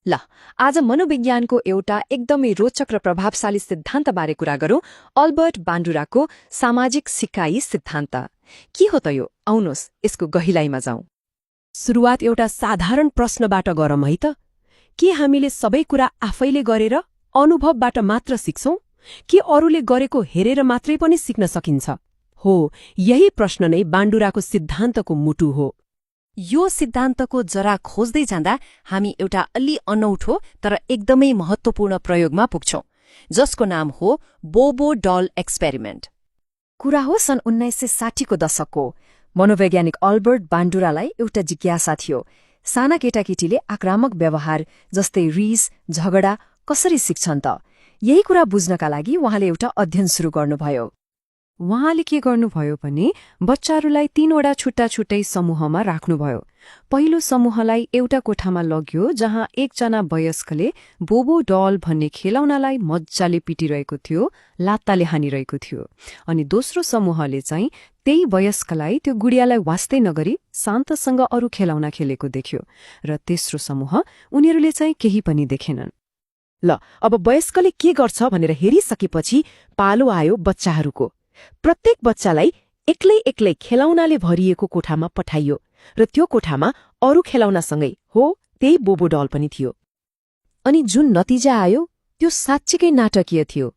ल आज मनोविज्ञानको एउटा एकदमै रोचक र प्रभावशाली सिद्धान्तबारे कुरा गरौँ, अल्बर्ट बान्डुराको सामाजिक सिकाइ सिद्धान्त। के हो त यो? आउनुहोस् यसको गहिलाइमा जाउँ। सुरुवात एउटा साधारण प्रश्नबाट गरौँ है त। के हामीले सबै कुरा आफैले गरेर अनुभवबाट मात्र सिक्छौं, कि अरूले गरेको हेरेर मात्रै पनि सिक्न सकिन्छ? हो, यही प्रश्न नै बान्डुराको सिद्धान्तको मुटु हो। यो सिद्धान्तको जरा खोज्दै जाँदा हामी एउटा अलि अनौठो तर एकदमै महत्त्वपूर्ण प्रयोगमा पुग्छौं, जसको नाम हो बोबो डल एक्सपेरिमेन्ट। कुरा हो सन् 1960 को दशकको। मनोवैज्ञानिक अल्बर्ट बान्डुरालाई एउटा जिज्ञासा थियो, साना केटाकेटीले आक्रामक व्यवहार जस्तै रिस, झगडा कसरी सिक्छन् त? यही कुरा बुझ्नका लागि उहाँले एउटा अध्ययन सुरु गर्नुभयो। उहाँले के गर्नुभयो भने बच्चाहरूलाई 3 वटा छुट्टा छुट्टै समूहमा राख्नुभयो। पहिलो समूहलाई एउटा कोठामा लग्यो जहाँ एकजना वयस्कले बोबो डल भन्ने खेलौनालाई मज्जाले पिटिरहेको थियो, लात्ताले हानिरहेको थियो। अनि दोस्रो समूहले चाहिँ त्यही वयस्कलाई त्यो गुडियालाई वास्तै नगरी शान्तसँग अरू खेलौना खेलेको देख्यो। र तेस्रो समूह, उनीहरूले चाहिँ केही पनि देखेनन्। ल अब वयस्कले के गर्छ भनेर हेरिसकेपछि पालो आयो बच्चाहरूको। प्रत्येक बच्चालाई एक्लै एक्लै खेलौनाले भरिएको कोठामा पठाइयो, र त्यो कोठामा अरू खेलौनासँगै हो त्यही बोबो डल पनि थियो। अनि जुन नतिजा आयो त्यो साँच्चीकै नाटकीय थियो।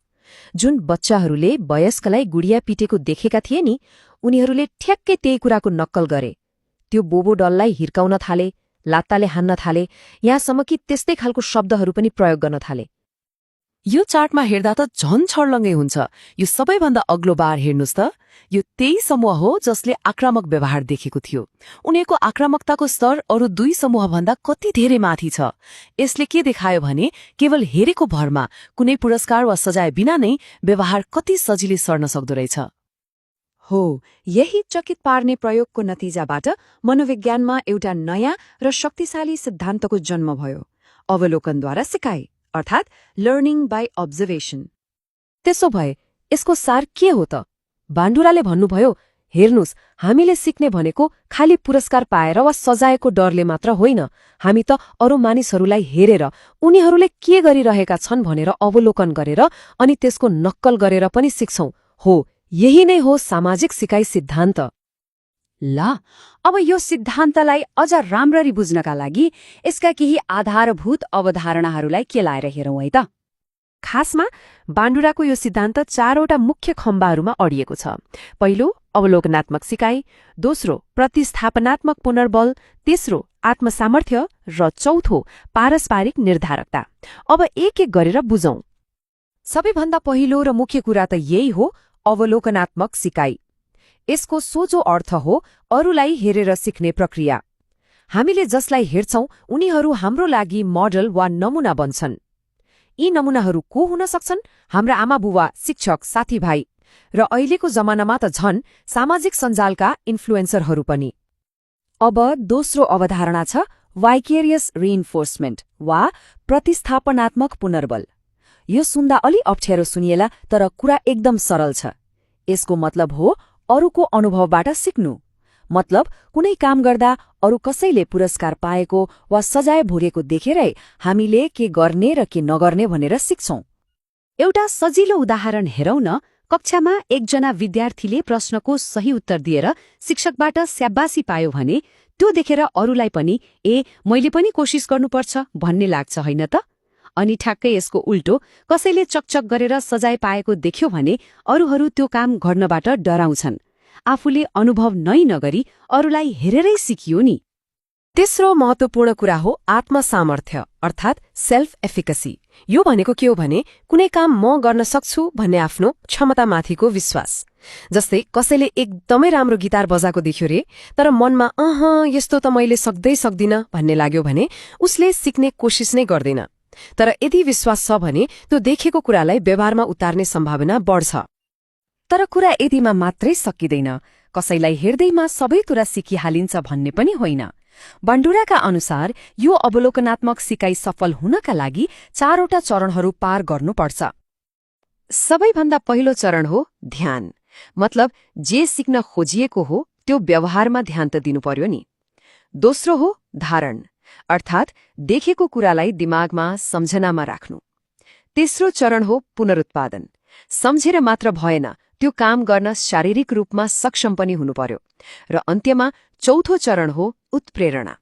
जुन बच्चाहरूले वयस्कलाई गुडिया पिटेको देखेका थिए नि, उनीहरूले ठ्याक्कै त्यही कुराको नक्कल गरे। त्यो बोबो डललाई हिर्काउन थाले, लात्ताले हान्न थाले, यहाँसम्म कि त्यस्तै खालको शब्दहरू पनि प्रयोग गर्न थाले। यो चार्टमा हेर्दा त झन छर्लङ्गै हुन्छ। यो सबैभन्दा अग्लो बार हेर्नुस् त। यो त्यही समूह हो जसले आक्रामक व्यवहार देखेको थियो। उनीहरूको आक्रामकताको स्तर अरू 2 समूहभन्दा कति धेरै माथि छ। यसले के देखायो भने केवल हेरेको भरमा कुनै पुरस्कार वा सजाय बिना नै व्यवहार कति सजिलै सर्न सक्दो रहेछ। हो, यही चकित पार्ने प्रयोगको नतिजाबाट मनोविज्ञानमा एउटा नयाँ र शक्तिशाली सिद्धान्तको जन्म भयो, अवलोकनद्वारा सिकाइ, अर्थात् लर्निङ बाई अब्जर्भेसन। त्यसो भए यसको सार के हो त? बान्डुराले भन्नुभयो, हेर्नुस्, हामीले सिक्ने भनेको खालि पुरस्कार पाएर वा सजायको डरले मात्र होइन। हामी त अरू मानिसहरूलाई हेरेर उनीहरूले के गरिरहेका छन् भनेर अवलोकन गरेर अनि त्यसको नक्कल गरेर पनि सिक्छौं। हो, यही नै हो सामाजिक सिकाइ सिद्धान्त। ल अब यो सिद्धान्तलाई अझ राम्ररी बुझ्नका लागि यसका केही आधारभूत अवधारणाहरूलाई केलाएर हेरौँ है त। खासमा बान्डुराको यो सिद्धान्त 4 वटा मुख्य खम्बाहरूमा अडिएको छ। पहिलो, अवलोकनात्मक सिकाइ। दोस्रो, प्रतिस्थापनात्मक पुनर्बल। तेस्रो, आत्मसामर्थ्य। र चौथो, पारस्परिक निर्धारकता। अब एक एक गरेर बुझौं। सबैभन्दा पहिलो र मुख्य कुरा त यही हो, अवलोकनात्मक सिकाइ। यसको सोझो अर्थ हो अरूलाई हेरेर सिक्ने प्रक्रिया। हामीले जसलाई हेर्छौं उनीहरू हाम्रो लागि मोडल वा नमुना बन्छन्। यी नमुनाहरू को हुन सक्छन्? हाम्रा आमाबुवा, शिक्षक, साथीभाइ, र अहिलेको जमानामा त झन् सामाजिक सञ्जालका इन्फ्लुएन्सरहरू पनि। अब दोस्रो अवधारणा छ वाइकेरियस रिइन्फोर्समेन्ट वा प्रतिस्थापनात्मक पुनर्बल। यो सुन्दा अलि अप्ठ्यारो सुनिएला, तर कुरा एकदम सरल छ। यसको मतलब हो अरूको अनुभवबाट सिक्नु। मतलब कुनै काम गर्दा अरू कसैले पुरस्कार पाएको वा सजाय भोगेको देखेरै हामीले के गर्ने र के नगर्ने भनेर सिक्छौं। एउटा सजिलो उदाहरण हेरौं न। कक्षामा एकजना विद्यार्थीले प्रश्नको सही उत्तर दिएर शिक्षकबाट स्याबासी पायो भने त्यो देखेर अरूलाई पनि मैले पनि कोसिस गर्नुपर्छ भन्ने लाग्छ होइन त? अनि ठ्याक्कै यसको उल्टो, कसैले चकचक गरेर सजाय पाएको देख्यो भने अरूहरू त्यो काम गर्नबाट डराउँछन्। आफूले अनुभव नै नगरी अरूलाई हेरेरै सिकियो नि। तेस्रो महत्वपूर्ण कुरा हो आत्मसामर्थ्य, अर्थात् सेल्फ एफिकेसी। यो भनेको के हो भने कुनै काम म गर्न सक्छु भन्ने आफ्नो क्षमतामाथिको विश्वास। जस्तै कसैले एकदमै राम्रो गिटार बजाएको देख्यो रे, तर मनमा यस्तो त मैले सक्दिन भन्ने लाग्यो भने उसले सिक्ने कोसिस नै गर्दैन। तर यदि विश्वास छ भने त्यो देखेको कुरालाई व्यवहारमा उतार्ने सम्भावना बढ्छ। तर कुरा यतिमा मात्रै सकिँदैन। कसैलाई हेर्दैमा सबै कुरा सिकिहालिन्छ भन्ने पनि होइन। बान्डुराका अनुसार यो अवलोकनात्मक सिकाइ सफल हुनका लागि 4 वटा चरणहरू पार गर्नुपर्छ। सबैभन्दा पहिलो चरण हो ध्यान। मतलब जे सिक्न खोजिएको हो त्यो व्यवहारमा ध्यान त दिनु पर्यो नि। दोस्रो हो धारण। अर्थात् देखेको कुरालाई दिमागमा सम्झनामा राख्नु। तेस्रो चरण हो पुनरुत्पादन। सम्झेर मात्र भएन, त्यो काम गर्न शारीरिक रूपमा सक्षम पनि हुनु पर्यो। र अन्त्यमा चौथो चरण हो उत्प्रेरणा।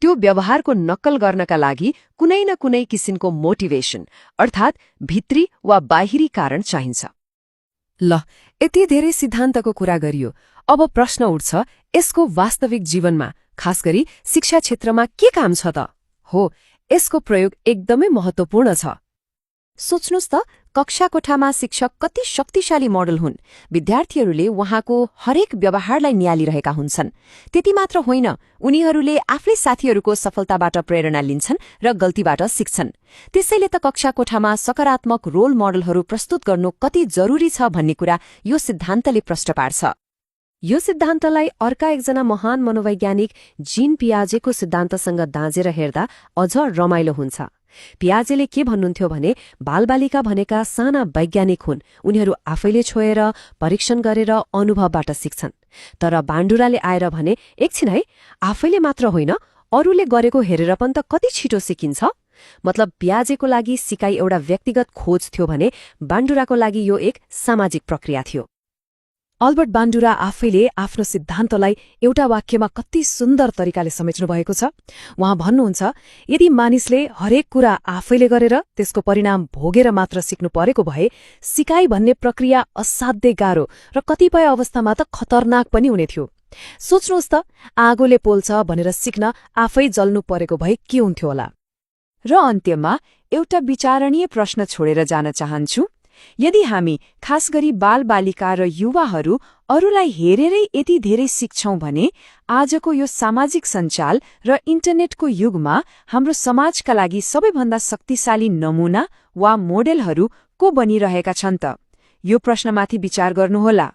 त्यो व्यवहारको नक्कल गर्नका लागि कुनै न कुनै किसिमको मोटिभेसन अर्थात् भित्री वा बाहिरी कारण चाहिन्छ। ल, यति धेरै सिद्धान्तको कुरा गरियो। अब प्रश्न उठ्छ, यसको वास्तविक जीवनमा, खास गरी शिक्षा क्षेत्रमा के काम छ त? हो, यसको प्रयोग एकदमै महत्त्वपूर्ण छ। सोच्नुस् त, कक्षा कोठामा शिक्षक कति शक्तिशाली मोडल हुन्। विद्यार्थीहरूले उहाँको हरेक व्यवहारलाई नियालिरहेका हुन्छन्। त्यति मात्र होइन, उनीहरूले आफ्नै साथीहरूको सफलताबाट प्रेरणा लिन्छन् र गल्तीबाट सिक्छन्। त्यसैले त कक्षा कोठामा सकारात्मक रोल मोडलहरू प्रस्तुत गर्नु कति जरुरी छ भन्ने कुरा यो सिद्धान्तले प्रष्ट पार्छ। यो सिद्धान्तलाई अर्का एकजना महान मनोवैज्ञानिक जीन पियाजेको सिद्धान्तसँग दाँजेर हेर्दा अझ रमाइलो हुन्छ। पियाजेले के भन्नुहुन्थ्यो भने, बालबालिका भनेका साना वैज्ञानिक हुन्। उनीहरू आफैले छोएर, परीक्षण गरेर, अनुभवबाट सिक्छन्। तर बाण्डुराले आएर भने, एकछिन है, आफैले मात्र होइन, अरूले गरेको हेरेर पनि त कति छिटो सिकिन्छ। मतलब पियाजेको लागि सिकाइ एउटा व्यक्तिगत खोज थियो भने बाण्डुराको लागि यो एक सामाजिक प्रक्रिया थियो। अल्बर्ट बाण्डुरा आफैले आफ्नो सिद्धान्तलाई एउटा वाक्यमा कति सुन्दर तरिकाले समेट्नु भएको छ। उहाँ भन्नुहुन्छ, यदि मानिसले हरेक कुरा आफैले गरेर त्यसको परिणाम भोगेर मात्र सिक्नु परेको भए सिकाइ भन्ने प्रक्रिया असाध्यै गाह्रो र कतिपय अवस्थामा त खतरनाक पनि हुने थियो। सोच्नुहोस् त, आगोले पोल्छ भनेर सिक्न आफै जल्नु परेको भए के हुन्थ्यो होला। र अन्त्यमा एउटा विचारणीय प्रश्न छोडेर जान चाहन्छु। यदि हामी, खास गरी बालबालिका र युवाहरू, अरूलाई हेरेरै यति धेरै सिक्छौं भने आजको यो सामाजिक सञ्जाल र इन्टरनेटको युगमा हाम्रो समाजका लागि सबैभन्दा शक्तिशाली नमुना वा मोडेलहरू को बनिरहेका छन् त? यो प्रश्नमाथि विचार गर्नुहोला।